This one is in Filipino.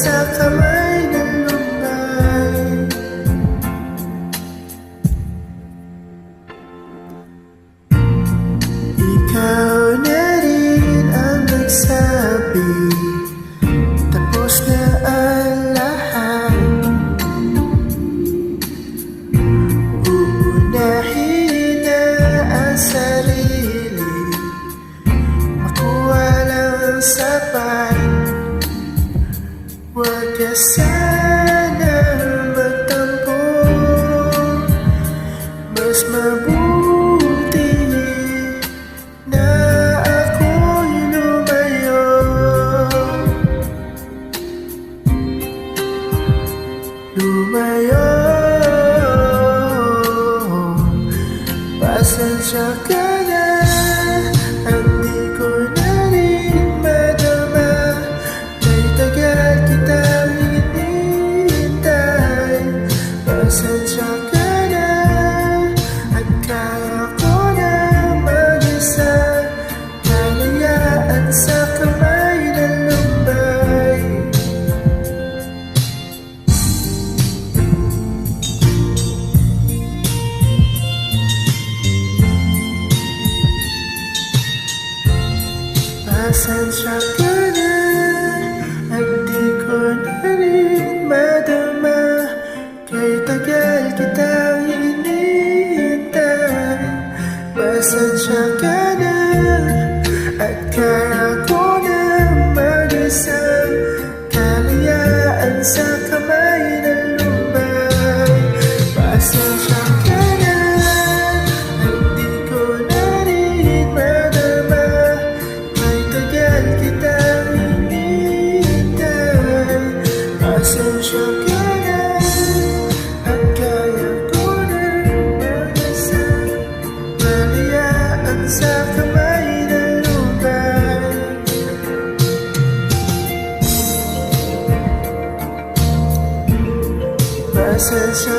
sa kamay ng lumbay. Ikaw na rin ang nagsabi, tapos na ang lahat. Uunahin na ang sarili, makuha lang ang sapat. Huwag ka sanang magtampo, mas mabuti na ako'y lumayo. Lumayo, pasensya ka na, hindi ko na rin madama. May tagal kitang hinihintay. Pasensya ka na, at kaya ko na mag-isa. Kalayaan sa kamay ng lumbay. Pasensya ka na, at di ko na rin madama. Kay tagal kitang hinihintay. Pasensya ka na, at kaya ko na mag-isa. Kalayaan sa kamay ng lumbay. Pasensya ka na, at di ko na rin madama. Kay tagal kitang hinihintay. Pasensya ka na, at kaya ko na mag-isa. Kalayaan sa kamay ng lumbay. Pasensya